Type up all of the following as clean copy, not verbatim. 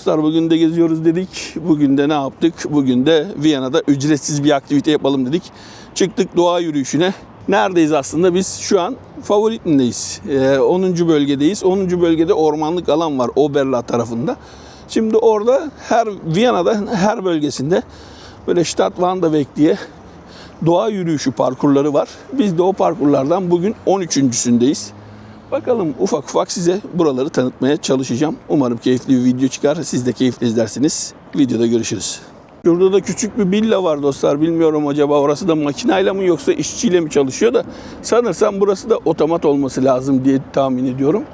Bugün de geziyoruz dedik. Bugün de ne yaptık? Bugün de Viyana'da ücretsiz bir aktivite yapalım dedik. Çıktık doğa yürüyüşüne. Neredeyiz aslında? Biz şu an Favorit'indeyiz. 10. bölgedeyiz. 10. bölgede ormanlık alan var Oberla tarafında. Şimdi orada Viyana'da her bölgesinde böyle Stadtwanderweg diye doğa yürüyüşü parkurları var. Biz de o parkurlardan bugün 13.'sündeyiz. Bakalım ufak ufak size buraları tanıtmaya çalışacağım. Umarım keyifli bir video çıkar. Siz de keyifle izlersiniz. Videoda görüşürüz. Şurada da küçük bir villa var dostlar. Bilmiyorum acaba orası da makinayla mı yoksa işçiyle mi çalışıyor da sanırsam burası da otomat olması lazım diye tahmin ediyorum.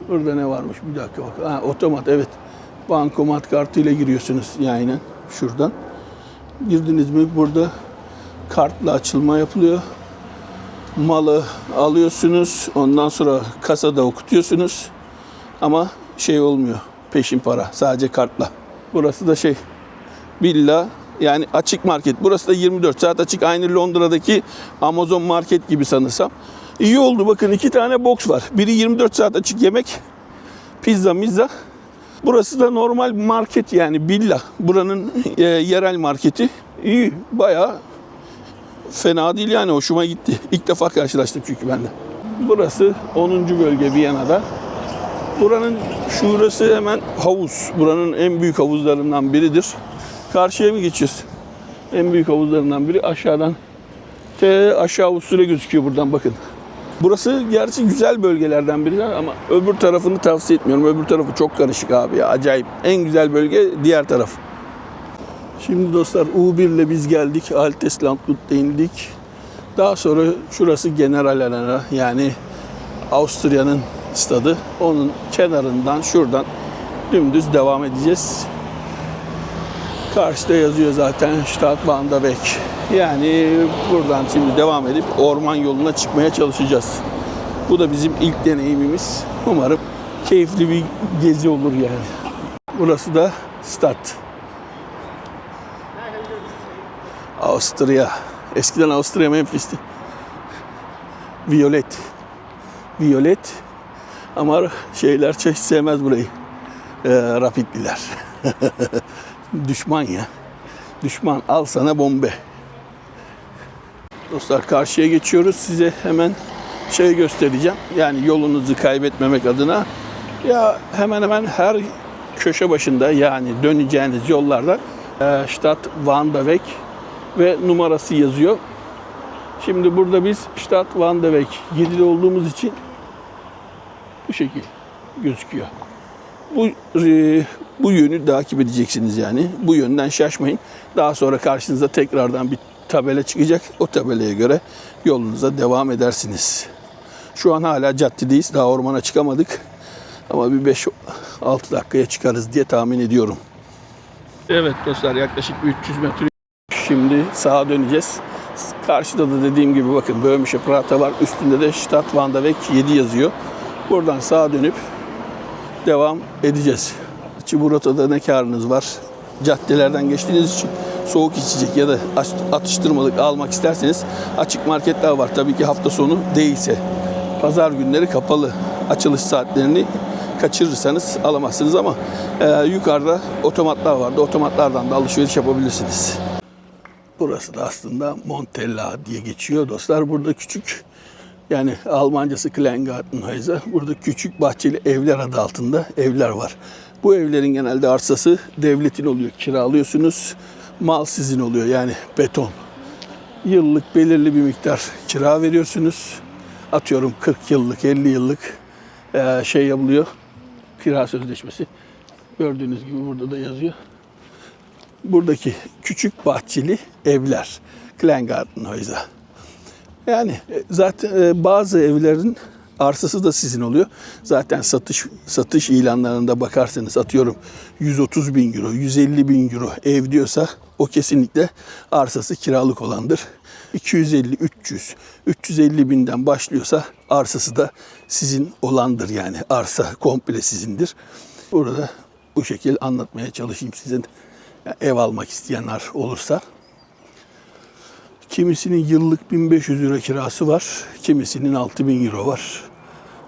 Burada ne varmış? Bir dakika bak. Otomat, evet. Bankomat kartıyla giriyorsunuz yani şuradan. Girdiniz mi burada kartla açılma yapılıyor. Malı alıyorsunuz. Ondan sonra kasada okutuyorsunuz. Ama olmuyor. Peşin para. Sadece kartla. Burası da villa. Yani açık market. Burası da 24 saat açık. Aynı Londra'daki Amazon Market gibi sanırsam. İyi oldu. Bakın 2 tane box var. Biri 24 saat açık yemek. Pizza. Burası da normal market yani villa. Buranın yerel marketi. İyi. Bayağı fena değil yani, hoşuma gitti. İlk defa karşılaştım çünkü ben de. Burası 10. bölge Viyana'da. Buranın şurası hemen havuz. Buranın en büyük havuzlarından biridir. Karşıya mı geçiyoruz? En büyük havuzlarından biri aşağıdan. Aşağı Avusturya gözüküyor buradan bakın. Burası gerçi güzel bölgelerden biri ama öbür tarafını tavsiye etmiyorum. Öbür tarafı çok karışık abi ya. Acayip. En güzel bölge diğer taraf. Şimdi dostlar U1 ile biz geldik. Altes Landgut'ta indik. Daha sonra şurası General Arena yani Avusturya'nın stadı. Onun kenarından şuradan dümdüz devam edeceğiz. Karşıda yazıyor zaten Stadtwanderweg. Yani buradan şimdi devam edip orman yoluna çıkmaya çalışacağız. Bu da bizim ilk deneyimimiz. Umarım keyifli bir gezi olur yani. Burası da stat. Avusturya. Eskiden Avusturya Memphis'ti. Violet. Ama hiç sevmez burayı. Rapidliler. Düşman ya. Düşman, al sana bombe. Dostlar karşıya geçiyoruz. Size hemen göstereceğim. Yani yolunuzu kaybetmemek adına. Ya hemen her köşe başında yani döneceğiniz yollarda Stadtwanderweg ve numarası yazıyor. Şimdi burada biz Stadtwanderweg 7'de olduğumuz için bu şekil gözüküyor. Bu yönü takip edeceksiniz yani. Bu yönden şaşmayın. Daha sonra karşınıza tekrardan bir tabela çıkacak. O tabelaya göre yolunuza devam edersiniz. Şu an hala caddedeyiz. Daha ormana çıkamadık. Ama bir 5-6 dakikaya çıkarız diye tahmin ediyorum. Evet dostlar, yaklaşık bir 300 metre. Şimdi sağa döneceğiz. Karşıda da dediğim gibi bakın Böhmische Prater var. Üstünde de Stadtwanderweg 7 yazıyor. Buradan sağa dönüp devam edeceğiz. Çiburata'da ne karınız var? Caddelerden geçtiğiniz için soğuk içecek ya da atıştırmalık almak isterseniz açık marketler var. Tabii ki hafta sonu değilse. Pazar günleri kapalı. Açılış saatlerini kaçırırsanız alamazsınız ama yukarıda otomatlar vardı. Otomatlardan da alışveriş yapabilirsiniz. Burası da aslında Montella diye geçiyor dostlar. Burada küçük, yani Almancası Kleingartenhäuser. Burada küçük bahçeli evler adı altında evler var. Bu evlerin genelde arsası devletin oluyor. Kiralıyorsunuz. Mal sizin oluyor yani beton. Yıllık belirli bir miktar kira veriyorsunuz. Atıyorum 40 yıllık, 50 yıllık yapılıyor. Kira sözleşmesi. Gördüğünüz gibi burada da yazıyor. Buradaki küçük bahçeli evler. Kleingartenhäuser. Yani zaten bazı evlerin arsası da sizin oluyor. Zaten satış ilanlarında bakarsanız atıyorum 130 bin euro, 150 bin euro ev diyorsa o kesinlikle arsası kiralık olandır. 250, 300, 350 binden başlıyorsa arsası da sizin olandır yani. Arsa komple sizindir. Burada bu şekilde anlatmaya çalışayım sizin. Yani ev almak isteyenler olursa. Kimisinin yıllık 1500 euro kirası var. Kimisinin 6000 euro var.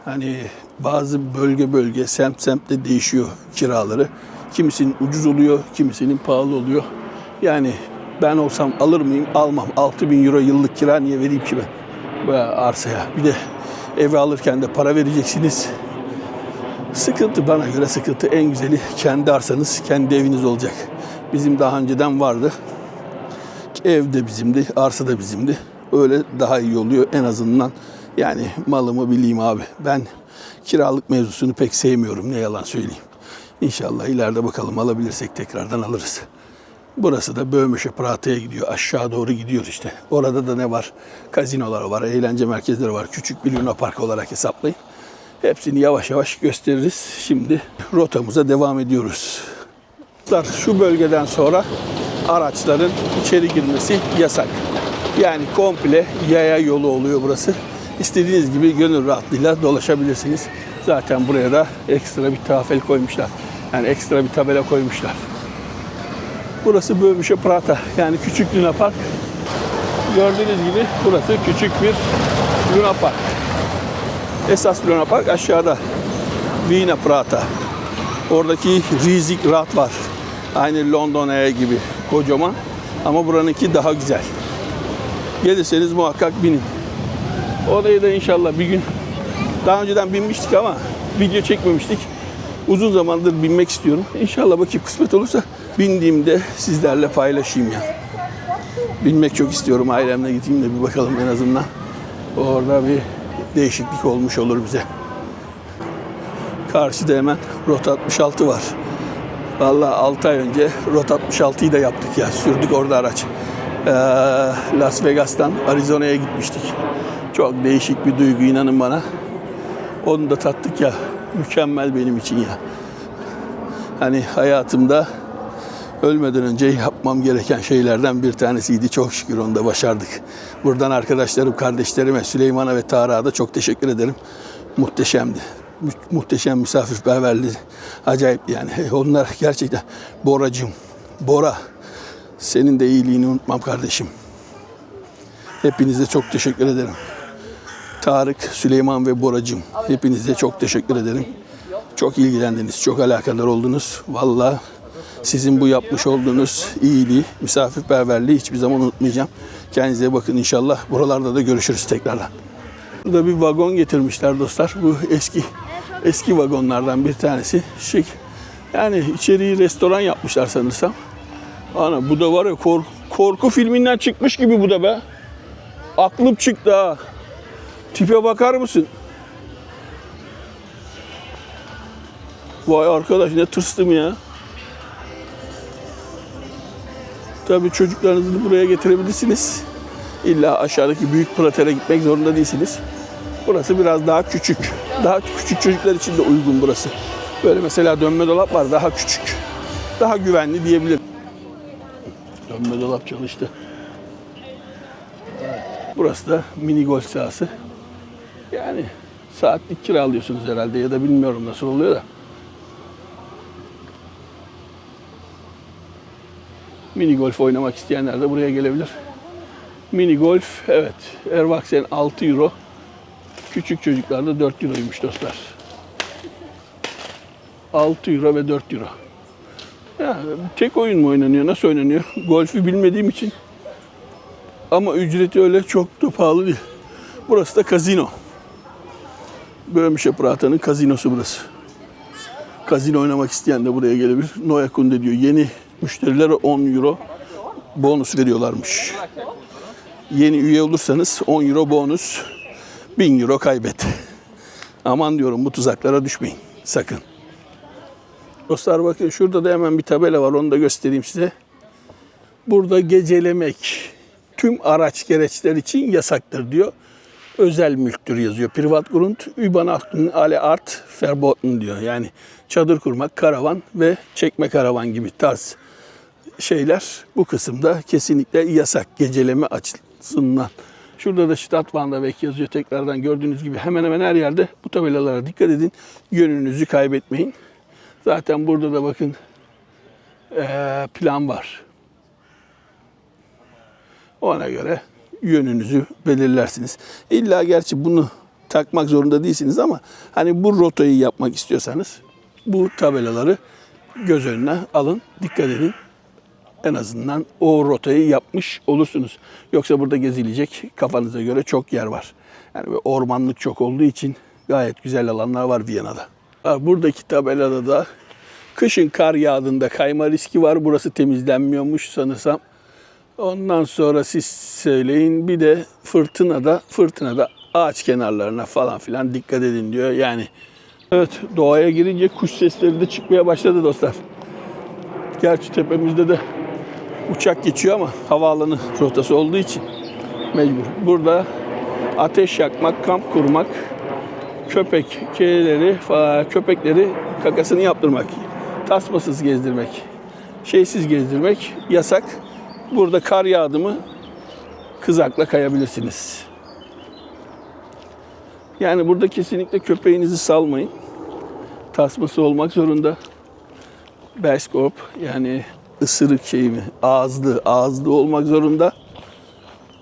Hani bazı bölge semt de değişiyor kiraları. Kimisinin ucuz oluyor, kimisinin pahalı oluyor. Yani ben olsam alır mıyım? Almam. 6.000 euro yıllık kira niye vereyim ki ben bu arsaya? Bir de evi alırken de para vereceksiniz. Sıkıntı, bana göre sıkıntı. En güzeli kendi arsanız, kendi eviniz olacak. Bizim daha önceden vardı. Ev de bizimdi, arsa da bizimdi. Öyle daha iyi oluyor en azından. Yani malımı bileyim abi. Ben kiralık mevzusunu pek sevmiyorum, ne yalan söyleyeyim. İnşallah ileride bakalım, alabilirsek tekrardan alırız. Burası da Böhmische Prater'e gidiyor. Aşağı doğru gidiyor işte. Orada da ne var? Kazinolar var, eğlence merkezleri var. Küçük bir Luna Park olarak hesaplayın. Hepsini yavaş yavaş gösteririz. Şimdi rotamıza devam ediyoruz. Şu bölgeden sonra araçların içeri girmesi yasak. Yani komple yaya yolu oluyor burası. İstediğiniz gibi gönül rahatlığıyla dolaşabilirsiniz. Zaten buraya da ekstra bir tabela koymuşlar. Yani ekstra bir tabela koymuşlar. Burası Böhmische Prater. Yani küçük Luna Park. Gördüğünüz gibi burası küçük bir Luna Park. Esas Luna Park aşağıda. Wiener Prater. Oradaki Riesig Rad var. Aynı London'a gibi kocaman. Ama buranınki daha güzel. Gelirseniz muhakkak binin. Orayı da inşallah bir gün, daha önceden binmiştik ama video çekmemiştik. Uzun zamandır binmek istiyorum. İnşallah bakayım kısmet olursa bindiğimde sizlerle paylaşayım ya. Binmek çok istiyorum. Ailemle gideyim de bir bakalım en azından. Orada bir değişiklik olmuş olur bize. Karşıda hemen Rota 66 var. Vallahi 6 ay önce Rota 66'yı da yaptık ya. Sürdük orada araç. Las Vegas'tan Arizona'ya gitmiştik. Çok değişik bir duygu, inanın bana. Onu da tattık ya. Mükemmel benim için ya. Hani hayatımda ölmeden önce yapmam gereken şeylerden bir tanesiydi. Çok şükür onu da başardık. Buradan arkadaşlarım, kardeşlerime, Süleyman'a ve Tarık'a da çok teşekkür ederim. Muhteşemdi. Muhteşem misafirperverliği. Acayip yani. Onlar gerçekten. Boracığım, Bora, senin de iyiliğini unutmam kardeşim. Hepinize çok teşekkür ederim. Tarık, Süleyman ve Boracığım, hepinize çok teşekkür ederim. Çok ilgilendiniz, çok alakadar oldunuz. Vallahi sizin bu yapmış olduğunuz iyiliği, misafirperverliği hiçbir zaman unutmayacağım. Kendinize bakın inşallah. Buralarda da görüşürüz tekrardan. Burada bir vagon getirmişler dostlar. Bu eski vagonlardan bir tanesi. Şık. Yani içeriği restoran yapmışlar sanırsam. Ana bu da var ya, korku filminden çıkmış gibi bu da be. Aklım çıktı ha. Tipe bakar mısın? Vay arkadaş, ne tırstım ya. Tabii çocuklarınızı da buraya getirebilirsiniz. İlla aşağıdaki büyük Prater'e gitmek zorunda değilsiniz. Burası biraz daha küçük. Daha küçük çocuklar için de uygun burası. Böyle mesela dönme dolap var, daha küçük. Daha güvenli diyebilirim. Dönme dolap çalıştı. Burası da mini golf sahası. Yani saatlik kiralıyorsunuz herhalde ya da bilmiyorum nasıl oluyor da. Mini golf oynamak isteyenler de buraya gelebilir. Mini golf, evet. Erwachsen 6 euro. Küçük çocuklarda 4 euroymuş dostlar. 6 euro ve 4 euro. Ya, tek oyun mu oynanıyor? Nasıl oynanıyor? Golfü bilmediğim için. Ama ücreti öyle çok da pahalı değil. Burası da kazino. Böhmische Prater'ın kazinosu burası. Kazino oynamak isteyen de buraya gelebilir. Neue Kunde diyor. Yeni müşterilere 10 euro bonus veriyorlarmış. Yeni üye olursanız 10 euro bonus, 1000 euro kaybet. Aman diyorum, bu tuzaklara düşmeyin. Sakın. Dostlar bakın, şurada da hemen bir tabela var. Onu da göstereyim size. Burada gecelemek tüm araç gereçler için yasaktır diyor. Özel mülktür yazıyor. Privatgrund, Übernachtung alle Art verboten diyor. Yani çadır kurmak, karavan ve çekme karavan gibi tarz şeyler bu kısımda kesinlikle yasak, geceleme açısından. Şurada da Stadtwanderweg yazıyor. Tekrardan gördüğünüz gibi hemen hemen her yerde bu tabelalara dikkat edin. Yönünüzü kaybetmeyin. Zaten burada da bakın plan var. Ona göre yönünüzü belirlersiniz. İlla gerçi bunu takmak zorunda değilsiniz ama hani bu rotayı yapmak istiyorsanız bu tabelaları göz önüne alın, dikkat edin. En azından o rotayı yapmış olursunuz. Yoksa burada gezilecek kafanıza göre çok yer var. Yani ormanlık çok olduğu için gayet güzel alanlar var Viyana'da. Buradaki tabelada da kışın kar yağdığında kayma riski var. Burası temizlenmiyormuş sanırsam. Ondan sonra siz söyleyin. Bir de fırtınada ağaç kenarlarına falan filan dikkat edin diyor. Yani evet, doğaya girince kuş sesleri de çıkmaya başladı dostlar. Gerçi tepemizde de uçak geçiyor ama havaalanı rotası olduğu için mecbur. Burada ateş yakmak, kamp kurmak, köpekleri kakasını yaptırmak, tasmasız gezdirmek, şeysiz gezdirmek yasak. Burada kar yağdı mı kızakla kayabilirsiniz. Yani burada kesinlikle köpeğinizi salmayın. Tasması olmak zorunda. Beskop yani ısırık şeyi mi? Ağızlı olmak zorunda.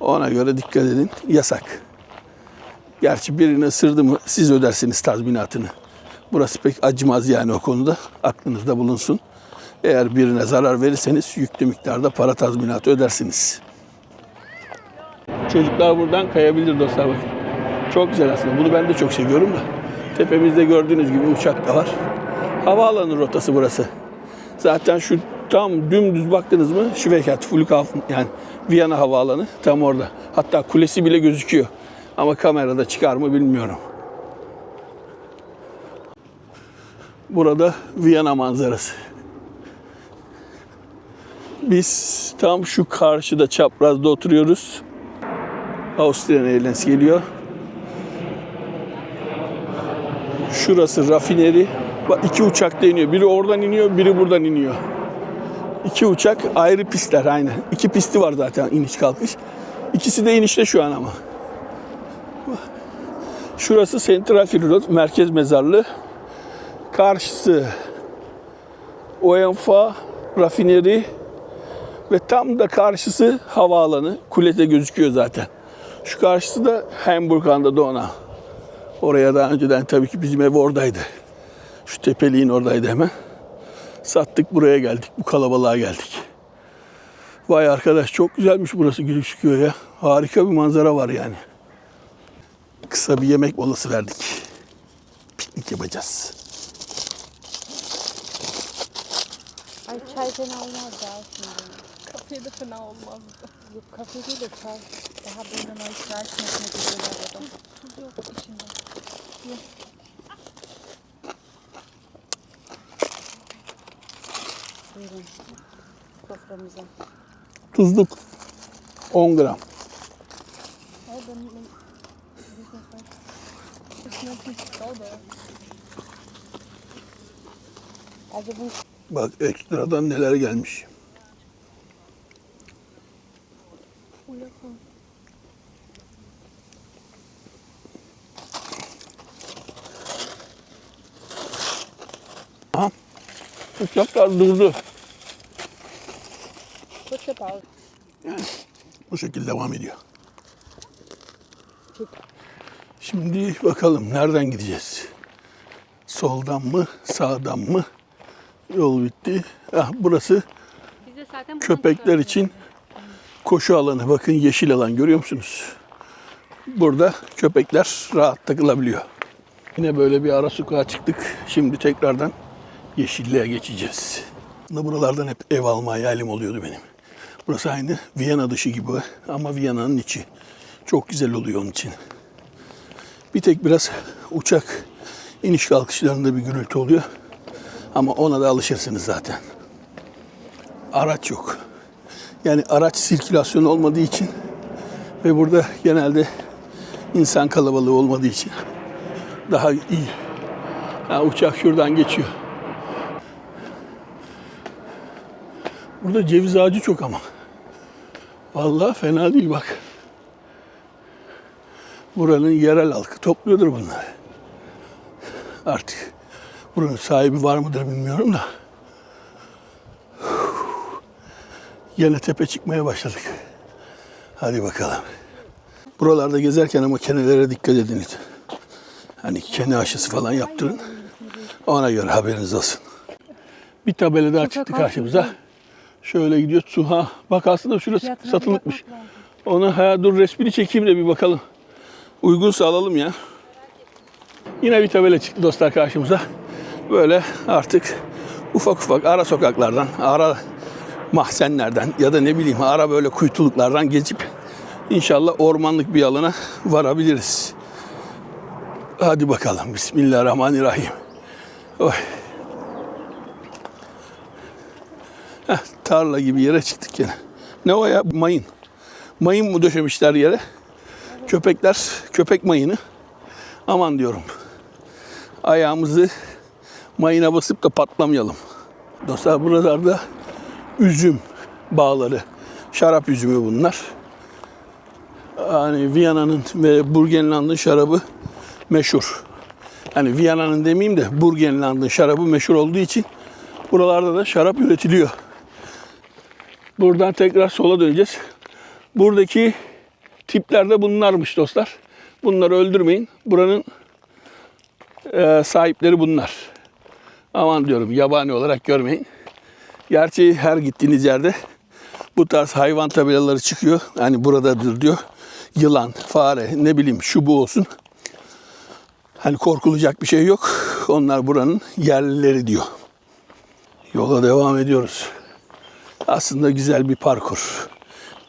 Ona göre dikkat edin. Yasak. Gerçi birini ısırdı mı siz ödersiniz tazminatını. Burası pek acımaz yani o konuda. Aklınızda bulunsun. Eğer birine zarar verirseniz yüklü miktarda para tazminatı ödersiniz. Çocuklar buradan kayabilir dostlar bakın. Çok güzel aslında. Bunu ben de çok seviyorum da. Tepemizde gördüğünüz gibi uçak da var. Havaalanı rotası burası. Zaten şu tam dümdüz baktınız mı Schwechat, Flughafen yani Viyana havaalanı tam orada. Hatta kulesi bile gözüküyor. Ama kamerada çıkar mı bilmiyorum. Burada Viyana manzarası. Biz tam şu karşıda çaprazda oturuyoruz. Austrian Airlines geliyor. Şurası rafineri. Bak 2 uçak da iniyor. Biri oradan iniyor, biri buradan iniyor. 2 uçak ayrı pistler aynı. 2 pisti var zaten iniş kalkış. İkisi de inişte şu an ama. Şurası Central Freerot, merkez mezarlığı. Karşısı OMFA rafineri ve tam da karşısı havaalanı. Kulede gözüküyor zaten. Şu karşısı da Hamburg an der Donau. Oraya daha önceden tabii ki bizim ev oradaydı. Şu tepeliğin oradaydı hemen. Sattık buraya geldik. Bu kalabalığa geldik. Vay arkadaş çok güzelmiş burası gözüküyor ya. Harika bir manzara var yani. Kısa bir yemek molası verdik. Piknik yapacağız. Ay çay fena olmaz ya şimdi. Kafede fena olmazdı. Yok kafede de çay. Daha böyle çay içmesine gidiyorlar ya da. Tuz yok içinde. Buyurun. Soframıza. Tuzluk 10 gram. Ay benim... Ich möchte nicht Staude. Also bu Bak ekstradan neler gelmiş. Aha. Uçaklar durdu. kurze Pause. Bu şekilde devam ediyor. Şimdi bakalım nereden gideceğiz? Soldan mı, sağdan mı? Yol bitti. Burası köpekler için koşu alanı. Bakın yeşil alan görüyor musunuz? Burada köpekler rahat takılabiliyor. Yine böyle bir ara sokağa çıktık. Şimdi tekrardan yeşilliğe geçeceğiz. Buralardan hep ev alma hayalim oluyordu benim. Burası aynı Viyana dışı gibi ama Viyana'nın içi. Çok güzel oluyor onun için. Bir tek biraz uçak iniş kalkışlarında bir gürültü oluyor. Ama ona da alışırsınız zaten. Araç yok. Yani araç sirkülasyonu olmadığı için ve burada genelde insan kalabalığı olmadığı için daha iyi. Uçak şuradan geçiyor. Burada ceviz ağacı çok ama. Vallahi fena değil bak. Buranın yerel halkı topluyordur bunları. Artık buranın sahibi var mıdır bilmiyorum da. Yine tepe çıkmaya başladık. Hadi bakalım. Buralarda gezerken ama kenelere dikkat edin. Hani kene aşısı falan yaptırın. Ona göre haberiniz olsun. Bir tabela daha Çok çıktı haklı. karşımıza. Şöyle gidiyor. Su. Bak aslında şurası Fiyatına bir satılıkmış. bakmak lazım. Ona dur resmini çekeyim de bir bakalım. Uygunsa alalım ya. Yine bir tabela çıktı dostlar karşımıza. Böyle artık ufak ufak ara sokaklardan, ara mahzenlerden ya da ne bileyim ara böyle kuytuluklardan geçip inşallah ormanlık bir alana varabiliriz. Hadi bakalım. Bismillahirrahmanirrahim. Oy. Tarla gibi yere çıktık yine. Ne o ya? Mayın. Mayın mı döşemişler yere? Köpekler, köpek mayını. Aman diyorum. Ayağımızı mayına basıp da patlamayalım. Dostlar buralarda üzüm bağları. Şarap üzümü bunlar. Hani Viyana'nın ve Burgenland'ın şarabı meşhur. Hani Viyana'nın demeyeyim de Burgenland'ın şarabı meşhur olduğu için buralarda da şarap üretiliyor. Buradan tekrar sola döneceğiz. Buradaki tipler de bunlarmış dostlar. Bunları öldürmeyin. Buranın sahipleri bunlar. Aman diyorum yabani olarak görmeyin. Gerçi her gittiğiniz yerde bu tarz hayvan tabelaları çıkıyor. Hani buradadır diyor. Yılan, fare ne bileyim şu bu olsun. Hani korkulacak bir şey yok. Onlar buranın yerlileri diyor. Yola devam ediyoruz. Aslında güzel bir parkur.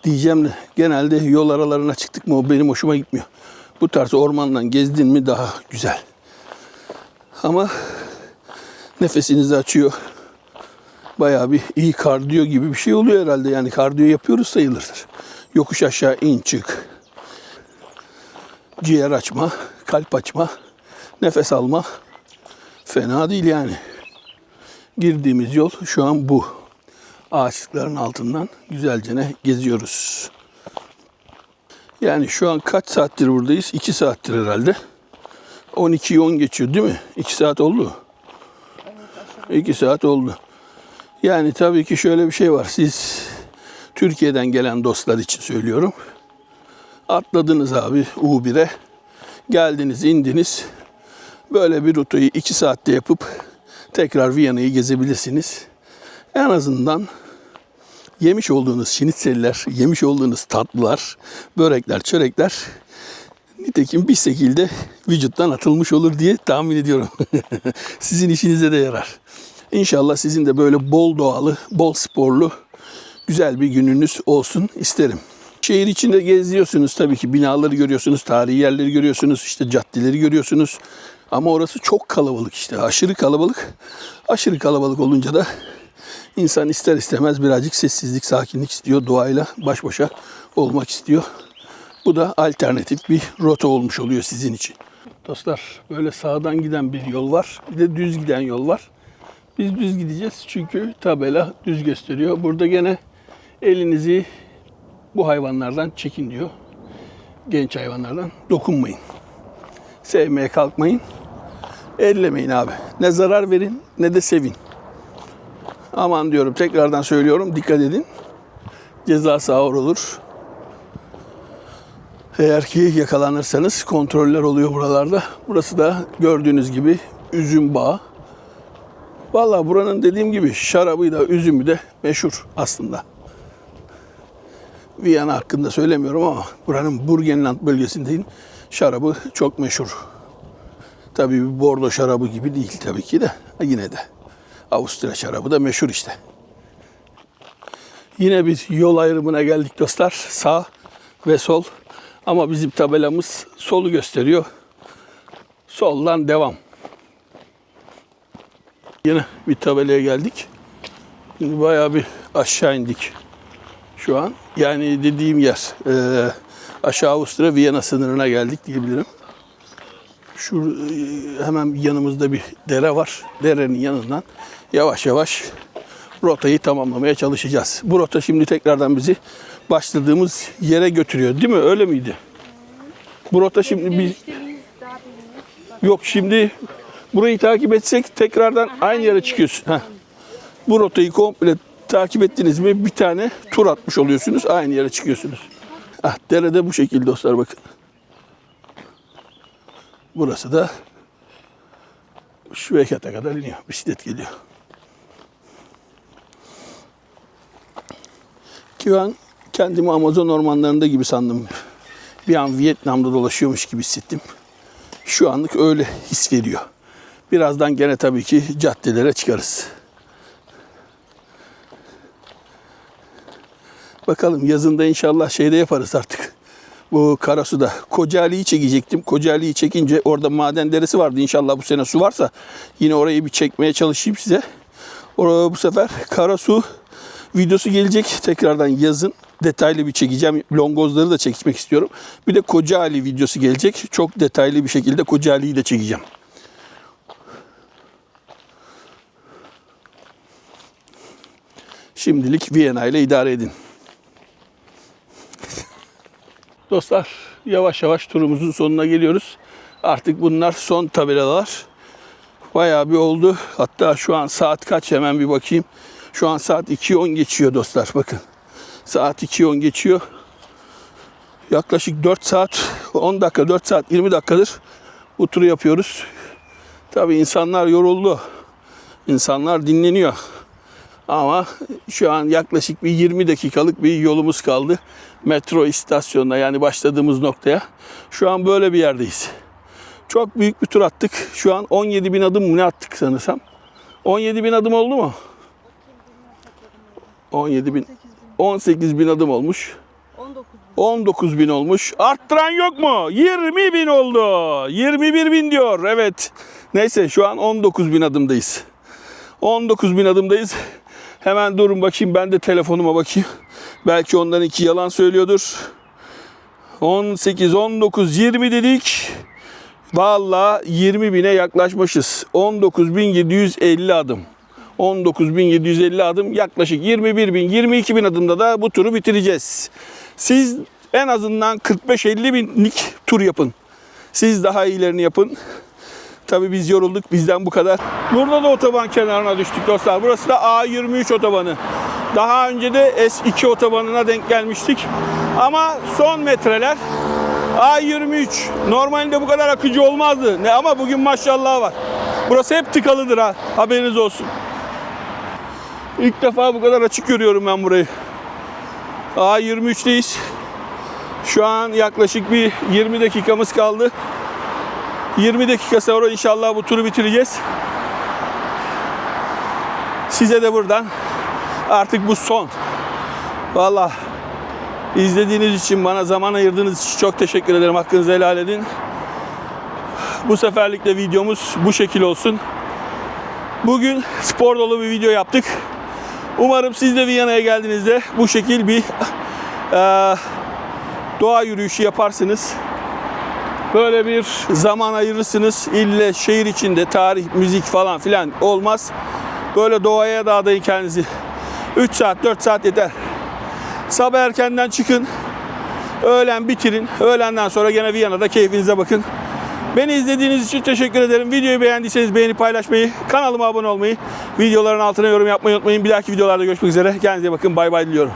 Diyeceğim de genelde yol aralarına çıktık mı o benim hoşuma gitmiyor. Bu tarz ormandan gezdin mi daha güzel. Ama nefesinizi açıyor. Bayağı bir iyi kardiyo gibi bir şey oluyor herhalde. Yani kardiyo yapıyoruz sayılır. Yokuş aşağı in çık. Ciğer açma, kalp açma, nefes alma. Fena değil yani. Girdiğimiz yol şu an bu. Ağaçlıkların altından güzelce geziyoruz. Yani şu an kaç saattir buradayız? 2 saattir herhalde. 12'yi 10 geçiyor değil mi? 2 saat oldu. 2 saat oldu. Yani tabii ki şöyle bir şey var. Siz Türkiye'den gelen dostlar için söylüyorum. Atladınız abi U1'e. Geldiniz, indiniz. Böyle bir rotayı 2 saatte yapıp tekrar Viyana'yı gezebilirsiniz. En azından yemiş olduğunuz şnitzeller, yemiş olduğunuz tatlılar, börekler, çörekler nitekim bir şekilde vücuttan atılmış olur diye tahmin ediyorum. Sizin işinize de yarar. İnşallah sizin de böyle bol doğalı, bol sporlu, güzel bir gününüz olsun isterim. Şehir içinde geziyorsunuz tabii ki. Binaları görüyorsunuz, tarihi yerleri görüyorsunuz, işte caddeleri görüyorsunuz. Ama orası çok kalabalık işte. Aşırı kalabalık. Aşırı kalabalık olunca da insan ister istemez birazcık sessizlik, sakinlik istiyor. Doğayla baş başa olmak istiyor. Bu da alternatif bir rota olmuş oluyor sizin için. Dostlar böyle sağdan giden bir yol var. Bir de düz giden yol var. Biz düz gideceğiz çünkü tabela düz gösteriyor. Burada gene elinizi bu hayvanlardan çekin diyor. Genç hayvanlardan dokunmayın. Sevmeye kalkmayın. Ellemeyin abi. Ne zarar verin ne de sevin. Aman diyorum tekrardan söylüyorum dikkat edin. Cezası ağır olur. Eğer ki yakalanırsanız kontroller oluyor buralarda. Burası da gördüğünüz gibi üzüm bağı. Vallahi buranın dediğim gibi şarabı da üzümü de meşhur aslında. Viyana hakkında söylemiyorum ama buranın Burgenland bölgesindeyim. Şarabı çok meşhur. Tabii bir Bordo şarabı gibi değil tabii ki de. Yine de Avusturya şarabı da meşhur işte. Yine bir yol ayrımına geldik dostlar. Sağ ve sol. Ama bizim tabelamız solu gösteriyor. Soldan devam. Yine bir tabelaya geldik. Şimdi bayağı bir aşağı indik şu an. Yani dediğim yer aşağı Avusturya Viyana sınırına geldik diyebilirim. Şu hemen yanımızda bir dere var. Derenin yanından yavaş yavaş rotayı tamamlamaya çalışacağız. Bu rota şimdi tekrardan bizi başladığımız yere götürüyor. Değil mi? Öyle miydi? Bu rota şimdi biz... Yok şimdi burayı takip etsek tekrardan aynı yere çıkıyorsun. Heh. Bu rotayı komple takip ettiniz mi bir tane tur atmış oluyorsunuz. Aynı yere çıkıyorsunuz. Ah, derede bu şekilde dostlar bakın. Burası da şu Şüvekat'a kadar iniyor. Bisiklet geliyor. Ki ben kendimi Amazon ormanlarında gibi sandım. Bir an Vietnam'da dolaşıyormuş gibi hissettim. Şu anlık öyle his veriyor. Birazdan gene tabii ki caddelere çıkarız. Bakalım yazında inşallah şeyde yaparız artık. Bu Karasu'da. Kocaeli'yi çekecektim. Kocaeli'yi çekince orada maden deresi vardı. İnşallah bu sene su varsa yine orayı bir çekmeye çalışayım size. Orada bu sefer Karasu videosu gelecek. Tekrardan yazın detaylı bir çekeceğim. Longozları da çekmek istiyorum. Bir de Kocaeli videosu gelecek. Çok detaylı bir şekilde Kocaeli'yi de çekeceğim. Şimdilik Viyana ile idare edin. Dostlar, yavaş yavaş turumuzun sonuna geliyoruz. Artık bunlar son tabelalar. Bayağı bir oldu. Hatta şu an saat kaç hemen bir bakayım. Şu an saat 2:10 geçiyor dostlar. Bakın. Saat 2:10 geçiyor. Yaklaşık 4 saat 10 dakika, 4 saat 20 dakikadır bu turu yapıyoruz. Tabii insanlar yoruldu. İnsanlar dinleniyor. Ama şu an yaklaşık bir 20 dakikalık bir yolumuz kaldı. Metro istasyonuna, yani başladığımız noktaya. Şu an böyle bir yerdeyiz. Çok büyük bir tur attık. Şu an 17.000 adım mı ne attık sanırsam. 17.000 adım oldu mu? 17.000, 18.000 adım olmuş. 19.000 olmuş. Arttıran yok mu? 20.000 oldu. 21.000 diyor. Evet. Neyse şu an 19.000 adımdayız. 19.000 adımdayız. Hemen durun bakayım, ben de telefonuma bakayım. Belki onların iki yalan söylüyordur. 18, 19, 20 dedik. Vallahi 20.000'e yaklaşmışız. 19.750 adım. 19.750 adım, yaklaşık 21.000, 22.000 adımda da bu turu bitireceğiz. Siz en azından 45-50 binlik tur yapın. Siz daha iyilerini yapın. Tabii biz yorulduk, bizden bu kadar. Burada da otoban kenarına düştük dostlar. Burası da A23 otobanı. Daha önce de S2 otobanına denk gelmiştik. Ama son metreler A23. Normalde bu kadar akıcı olmazdı. Ama bugün maşallah var. Burası hep tıkalıdır ha. Haberiniz olsun. İlk defa bu kadar açık görüyorum ben burayı. A23'teyiz. Şu an yaklaşık bir 20 dakikamız kaldı. 20 dakika sonra inşallah bu turu bitireceğiz. Size de buradan artık bu son. Vallahi izlediğiniz için, bana zaman ayırdığınız için çok teşekkür ederim. Hakkınızı helal edin. Bu seferlik de videomuz bu şekil olsun. Bugün spor dolu bir video yaptık. Umarım siz de Viyana'ya geldiğinizde bu şekil bir doğa yürüyüşü yaparsınız. Böyle bir zaman ayırırsınız. İlle şehir içinde tarih, müzik falan filan olmaz. Böyle doğaya da adayın kendinizi. 3 saat, 4 saat yeter. Sabah erkenden çıkın. Öğlen bitirin. Öğlenden sonra gene Viyana'da keyfinize bakın. Beni izlediğiniz için teşekkür ederim. Videoyu beğendiyseniz beğenip paylaşmayı, kanalıma abone olmayı, videoların altına yorum yapmayı unutmayın. Bir dahaki videolarda görüşmek üzere. Kendinize bakın. Bay bay diliyorum.